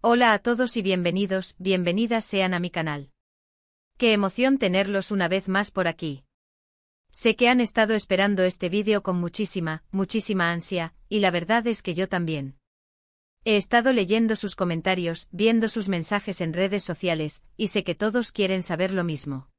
Hola a todos y bienvenidos, bienvenidas sean a mi canal. Qué emoción tenerlos una vez más por aquí. Sé que han estado esperando este vídeo con muchísima ansia, y la verdad es que yo también. He estado leyendo sus comentarios, viendo sus mensajes en redes sociales, y sé que todos quieren saber lo mismo.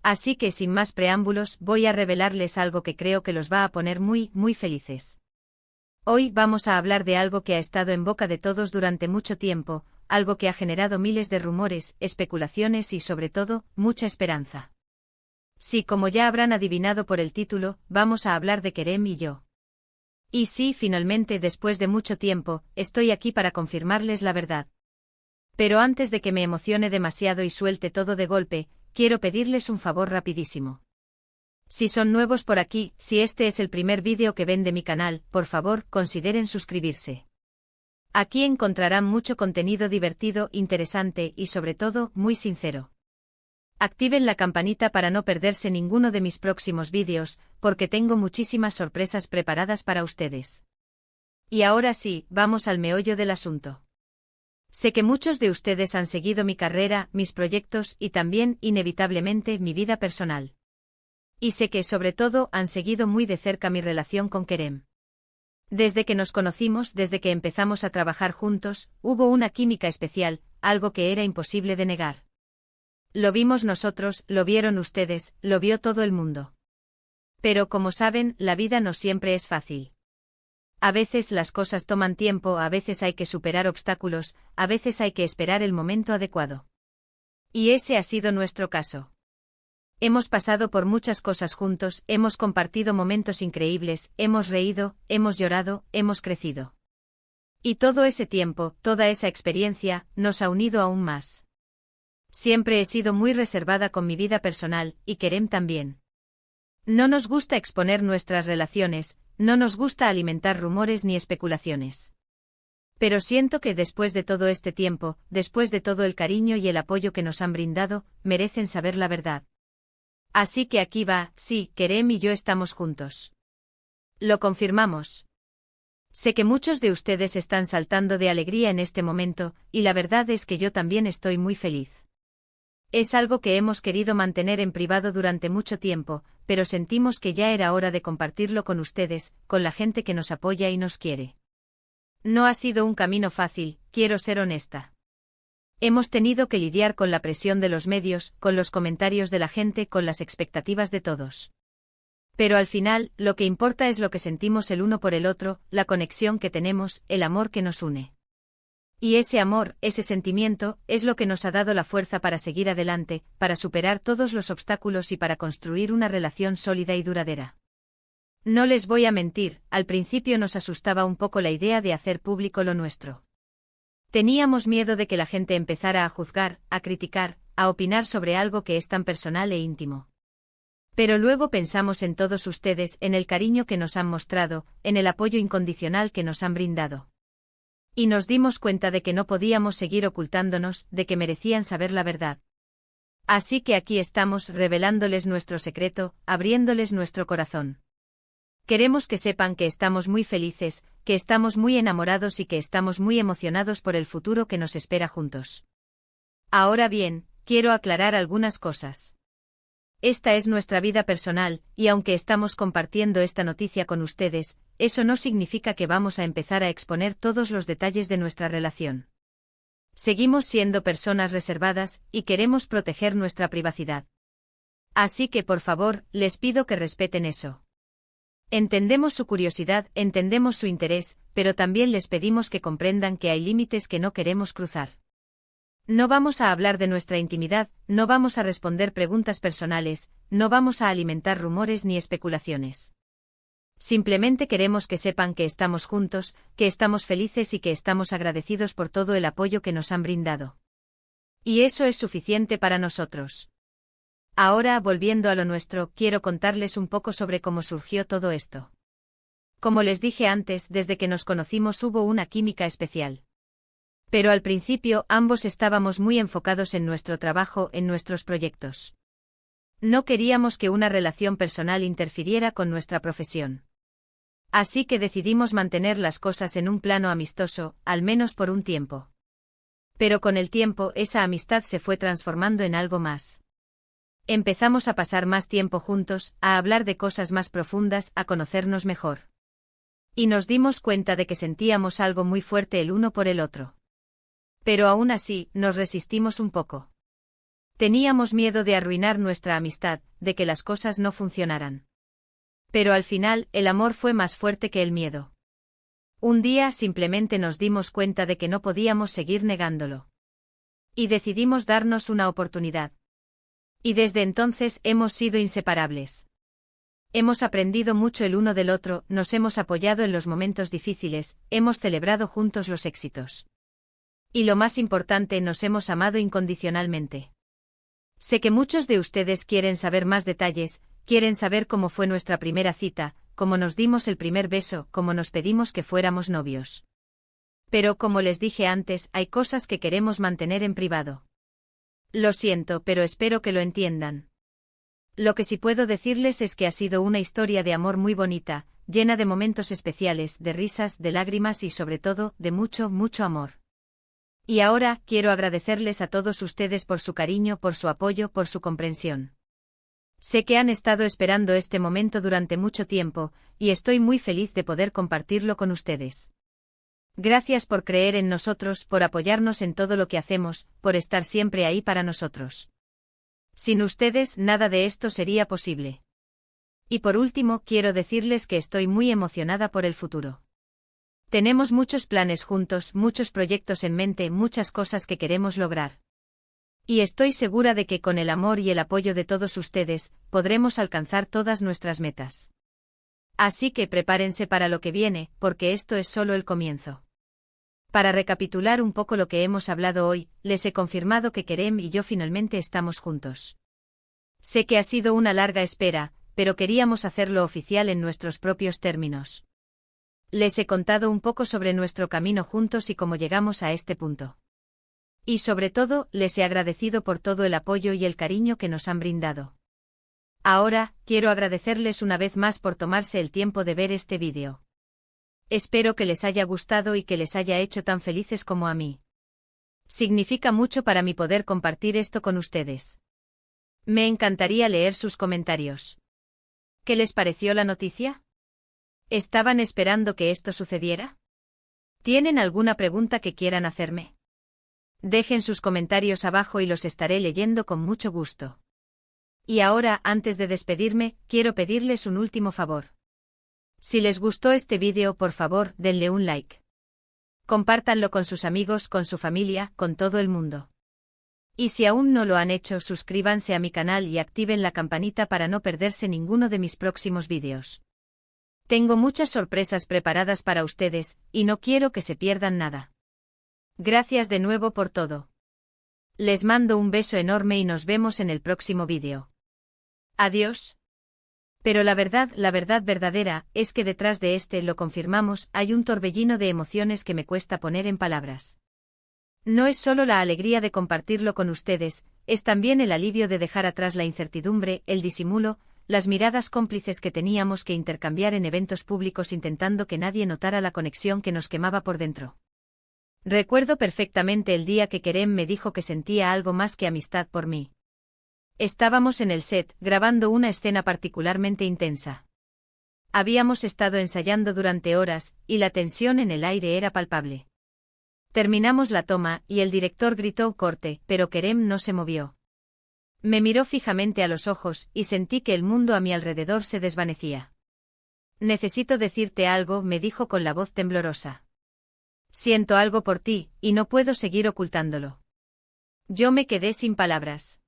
Así que sin más preámbulos, voy a revelarles algo que creo que los va a poner muy felices. Hoy vamos a hablar de algo que ha estado en boca de todos durante mucho tiempo, algo que ha generado miles de rumores, especulaciones y sobre todo, mucha esperanza. Sí, como ya habrán adivinado por el título, vamos a hablar de Kerem y yo. Y sí, finalmente, después de mucho tiempo, estoy aquí para confirmarles la verdad. Pero antes de que me emocione demasiado y suelte todo de golpe, quiero pedirles un favor rapidísimo. Si son nuevos por aquí, si este es el primer vídeo que ven de mi canal, por favor, consideren suscribirse. Aquí encontrarán mucho contenido divertido, interesante y sobre todo, muy sincero. Activen la campanita para no perderse ninguno de mis próximos vídeos, porque tengo muchísimas sorpresas preparadas para ustedes. Y ahora sí, vamos al meollo del asunto. Sé que muchos de ustedes han seguido mi carrera, mis proyectos y también, inevitablemente, mi vida personal. Y sé que, sobre todo, han seguido muy de cerca mi relación con Kerem. Desde que nos conocimos, desde que empezamos a trabajar juntos, hubo una química especial, algo que era imposible de negar. Lo vimos nosotros, lo vieron ustedes, lo vio todo el mundo. Pero como saben, la vida no siempre es fácil. A veces las cosas toman tiempo, a veces hay que superar obstáculos, a veces hay que esperar el momento adecuado. Y ese ha sido nuestro caso. Hemos pasado por muchas cosas juntos, hemos compartido momentos increíbles, hemos reído, hemos llorado, hemos crecido. Y todo ese tiempo, toda esa experiencia, nos ha unido aún más. Siempre he sido muy reservada con mi vida personal, y Kerem también. No nos gusta exponer nuestras relaciones, no nos gusta alimentar rumores ni especulaciones. Pero siento que después de todo este tiempo, después de todo el cariño y el apoyo que nos han brindado, merecen saber la verdad. Así que aquí va, sí, Kerem y yo estamos juntos. Lo confirmamos. Sé que muchos de ustedes están saltando de alegría en este momento, y la verdad es que yo también estoy muy feliz. Es algo que hemos querido mantener en privado durante mucho tiempo, pero sentimos que ya era hora de compartirlo con ustedes, con la gente que nos apoya y nos quiere. No ha sido un camino fácil, quiero ser honesta. Hemos tenido que lidiar con la presión de los medios, con los comentarios de la gente, con las expectativas de todos. Pero al final, lo que importa es lo que sentimos el uno por el otro, la conexión que tenemos, el amor que nos une. Y ese amor, ese sentimiento, es lo que nos ha dado la fuerza para seguir adelante, para superar todos los obstáculos y para construir una relación sólida y duradera. No les voy a mentir, al principio nos asustaba un poco la idea de hacer público lo nuestro. Teníamos miedo de que la gente empezara a juzgar, a criticar, a opinar sobre algo que es tan personal e íntimo. Pero luego pensamos en todos ustedes, en el cariño que nos han mostrado, en el apoyo incondicional que nos han brindado. Y nos dimos cuenta de que no podíamos seguir ocultándonos, de que merecían saber la verdad. Así que aquí estamos revelándoles nuestro secreto, abriéndoles nuestro corazón. Queremos que sepan que estamos muy felices, que estamos muy enamorados y que estamos muy emocionados por el futuro que nos espera juntos. Ahora bien, quiero aclarar algunas cosas. Esta es nuestra vida personal, y aunque estamos compartiendo esta noticia con ustedes, eso no significa que vamos a empezar a exponer todos los detalles de nuestra relación. Seguimos siendo personas reservadas, y queremos proteger nuestra privacidad. Así que por favor, les pido que respeten eso. Entendemos su curiosidad, entendemos su interés, pero también les pedimos que comprendan que hay límites que no queremos cruzar. No vamos a hablar de nuestra intimidad, no vamos a responder preguntas personales, no vamos a alimentar rumores ni especulaciones. Simplemente queremos que sepan que estamos juntos, que estamos felices y que estamos agradecidos por todo el apoyo que nos han brindado. Y eso es suficiente para nosotros. Ahora, volviendo a lo nuestro, quiero contarles un poco sobre cómo surgió todo esto. Como les dije antes, desde que nos conocimos hubo una química especial. Pero al principio ambos estábamos muy enfocados en nuestro trabajo, en nuestros proyectos. No queríamos que una relación personal interfiriera con nuestra profesión. Así que decidimos mantener las cosas en un plano amistoso, al menos por un tiempo. Pero con el tiempo esa amistad se fue transformando en algo más. Empezamos a pasar más tiempo juntos, a hablar de cosas más profundas, a conocernos mejor. Y nos dimos cuenta de que sentíamos algo muy fuerte el uno por el otro. Pero aún así, nos resistimos un poco. Teníamos miedo de arruinar nuestra amistad, de que las cosas no funcionaran. Pero al final, el amor fue más fuerte que el miedo. Un día simplemente nos dimos cuenta de que no podíamos seguir negándolo. Y decidimos darnos una oportunidad. Y desde entonces hemos sido inseparables. Hemos aprendido mucho el uno del otro, nos hemos apoyado en los momentos difíciles, hemos celebrado juntos los éxitos. Y lo más importante, nos hemos amado incondicionalmente. Sé que muchos de ustedes quieren saber más detalles, quieren saber cómo fue nuestra primera cita, cómo nos dimos el primer beso, cómo nos pedimos que fuéramos novios. Pero como les dije antes, hay cosas que queremos mantener en privado. Lo siento, pero espero que lo entiendan. Lo que sí puedo decirles es que ha sido una historia de amor muy bonita, llena de momentos especiales, de risas, de lágrimas y sobre todo, de mucho, mucho amor. Y ahora, quiero agradecerles a todos ustedes por su cariño, por su apoyo, por su comprensión. Sé que han estado esperando este momento durante mucho tiempo, y estoy muy feliz de poder compartirlo con ustedes. Gracias por creer en nosotros, por apoyarnos en todo lo que hacemos, por estar siempre ahí para nosotros. Sin ustedes, nada de esto sería posible. Y por último, quiero decirles que estoy muy emocionada por el futuro. Tenemos muchos planes juntos, muchos proyectos en mente, muchas cosas que queremos lograr. Y estoy segura de que con el amor y el apoyo de todos ustedes, podremos alcanzar todas nuestras metas. Así que prepárense para lo que viene, porque esto es solo el comienzo. Para recapitular un poco lo que hemos hablado hoy, les he confirmado que Kerem y yo finalmente estamos juntos. Sé que ha sido una larga espera, pero queríamos hacerlo oficial en nuestros propios términos. Les he contado un poco sobre nuestro camino juntos y cómo llegamos a este punto. Y sobre todo, les he agradecido por todo el apoyo y el cariño que nos han brindado. Ahora, quiero agradecerles una vez más por tomarse el tiempo de ver este vídeo. Espero que les haya gustado y que les haya hecho tan felices como a mí. Significa mucho para mí poder compartir esto con ustedes. Me encantaría leer sus comentarios. ¿Qué les pareció la noticia? ¿Estaban esperando que esto sucediera? ¿Tienen alguna pregunta que quieran hacerme? Dejen sus comentarios abajo y los estaré leyendo con mucho gusto. Y ahora, antes de despedirme, quiero pedirles un último favor. Si les gustó este vídeo, por favor, denle un like. Compártanlo con sus amigos, con su familia, con todo el mundo. Y si aún no lo han hecho, suscríbanse a mi canal y activen la campanita para no perderse ninguno de mis próximos vídeos. Tengo muchas sorpresas preparadas para ustedes, y no quiero que se pierdan nada. Gracias de nuevo por todo. Les mando un beso enorme y nos vemos en el próximo vídeo. Adiós. Pero la verdad verdadera, es que detrás de lo confirmamos, hay un torbellino de emociones que me cuesta poner en palabras. No es solo la alegría de compartirlo con ustedes, es también el alivio de dejar atrás la incertidumbre, el disimulo, las miradas cómplices que teníamos que intercambiar en eventos públicos intentando que nadie notara la conexión que nos quemaba por dentro. Recuerdo perfectamente el día que Kerem me dijo que sentía algo más que amistad por mí. Estábamos en el set, grabando una escena particularmente intensa. Habíamos estado ensayando durante horas, y la tensión en el aire era palpable. Terminamos la toma, y el director gritó corte, pero Kerem no se movió. Me miró fijamente a los ojos, y sentí que el mundo a mi alrededor se desvanecía. Necesito decirte algo, me dijo con la voz temblorosa. Siento algo por ti, y no puedo seguir ocultándolo. Yo me quedé sin palabras.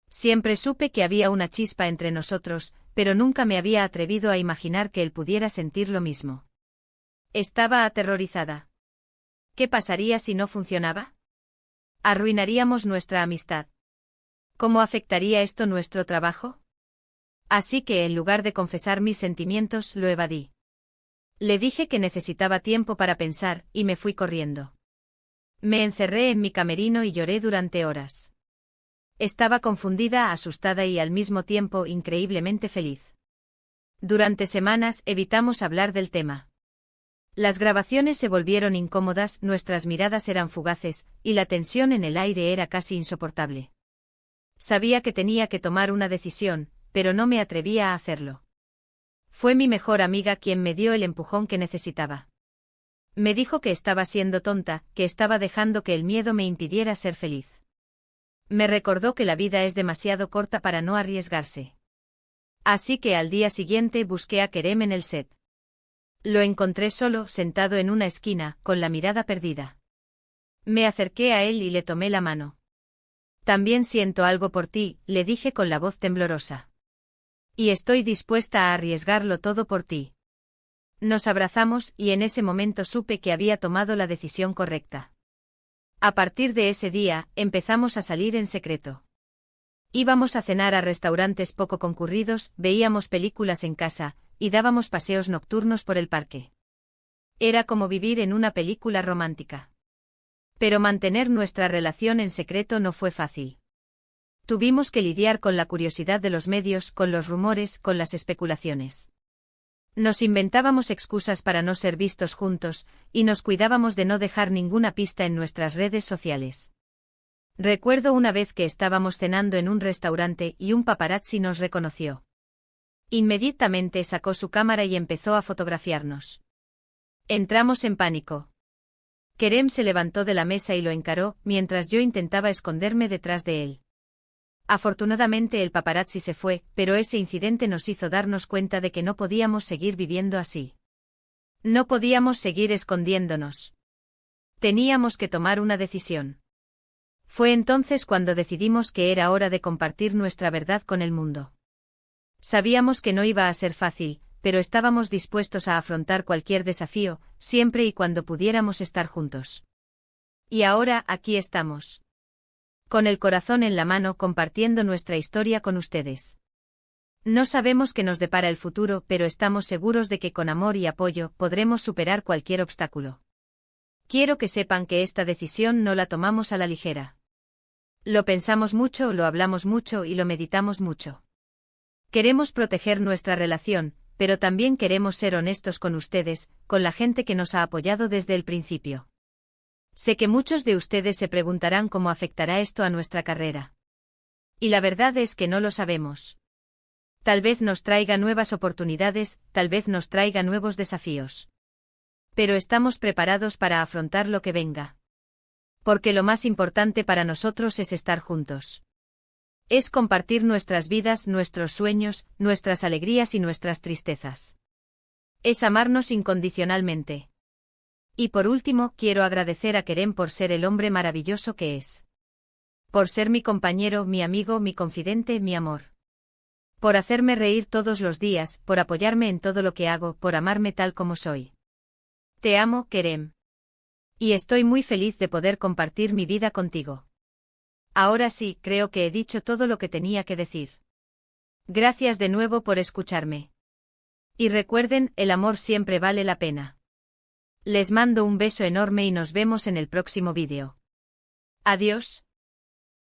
Siempre supe que había una chispa entre nosotros, pero nunca me había atrevido a imaginar que él pudiera sentir lo mismo. Estaba aterrorizada. ¿Qué pasaría si no funcionaba? ¿Arruinaríamos nuestra amistad? ¿Cómo afectaría esto nuestro trabajo? Así que en lugar de confesar mis sentimientos, lo evadí. Le dije que necesitaba tiempo para pensar, y me fui corriendo. Me encerré en mi camerino y lloré durante horas. Estaba confundida, asustada y al mismo tiempo increíblemente feliz. Durante semanas evitamos hablar del tema. Las grabaciones se volvieron incómodas, nuestras miradas eran fugaces, y la tensión en el aire era casi insoportable. Sabía que tenía que tomar una decisión, pero no me atrevía a hacerlo. Fue mi mejor amiga quien me dio el empujón que necesitaba. Me dijo que estaba siendo tonta, que estaba dejando que el miedo me impidiera ser feliz. Me recordó que la vida es demasiado corta para no arriesgarse. Así que al día siguiente busqué a Kerem en el set. Lo encontré solo, sentado en una esquina, con la mirada perdida. Me acerqué a él y le tomé la mano. También siento algo por ti, le dije con la voz temblorosa. Y estoy dispuesta a arriesgarlo todo por ti. Nos abrazamos y en ese momento supe que había tomado la decisión correcta. A partir de ese día, empezamos a salir en secreto. Íbamos a cenar a restaurantes poco concurridos, veíamos películas en casa, y dábamos paseos nocturnos por el parque. Era como vivir en una película romántica. Pero mantener nuestra relación en secreto no fue fácil. Tuvimos que lidiar con la curiosidad de los medios, con los rumores, con las especulaciones. Nos inventábamos excusas para no ser vistos juntos, y nos cuidábamos de no dejar ninguna pista en nuestras redes sociales. Recuerdo una vez que estábamos cenando en un restaurante y un paparazzi nos reconoció. Inmediatamente sacó su cámara y empezó a fotografiarnos. Entramos en pánico. Kerem se levantó de la mesa y lo encaró, mientras yo intentaba esconderme detrás de él. Afortunadamente el paparazzi se fue, pero ese incidente nos hizo darnos cuenta de que no podíamos seguir viviendo así. No podíamos seguir escondiéndonos. Teníamos que tomar una decisión. Fue entonces cuando decidimos que era hora de compartir nuestra verdad con el mundo. Sabíamos que no iba a ser fácil, pero estábamos dispuestos a afrontar cualquier desafío, siempre y cuando pudiéramos estar juntos. Y ahora aquí estamos. Con el corazón en la mano compartiendo nuestra historia con ustedes. No sabemos qué nos depara el futuro, pero estamos seguros de que con amor y apoyo podremos superar cualquier obstáculo. Quiero que sepan que esta decisión no la tomamos a la ligera. Lo pensamos mucho, lo hablamos mucho y lo meditamos mucho. Queremos proteger nuestra relación, pero también queremos ser honestos con ustedes, con la gente que nos ha apoyado desde el principio. Sé que muchos de ustedes se preguntarán cómo afectará esto a nuestra carrera. Y la verdad es que no lo sabemos. Tal vez nos traiga nuevas oportunidades, tal vez nos traiga nuevos desafíos. Pero estamos preparados para afrontar lo que venga. Porque lo más importante para nosotros es estar juntos. Es compartir nuestras vidas, nuestros sueños, nuestras alegrías y nuestras tristezas. Es amarnos incondicionalmente. Y por último, quiero agradecer a Kerem por ser el hombre maravilloso que es. Por ser mi compañero, mi amigo, mi confidente, mi amor. Por hacerme reír todos los días, por apoyarme en todo lo que hago, por amarme tal como soy. Te amo, Kerem. Y estoy muy feliz de poder compartir mi vida contigo. Ahora sí, creo que he dicho todo lo que tenía que decir. Gracias de nuevo por escucharme. Y recuerden, el amor siempre vale la pena. Les mando un beso enorme y nos vemos en el próximo vídeo. Adiós.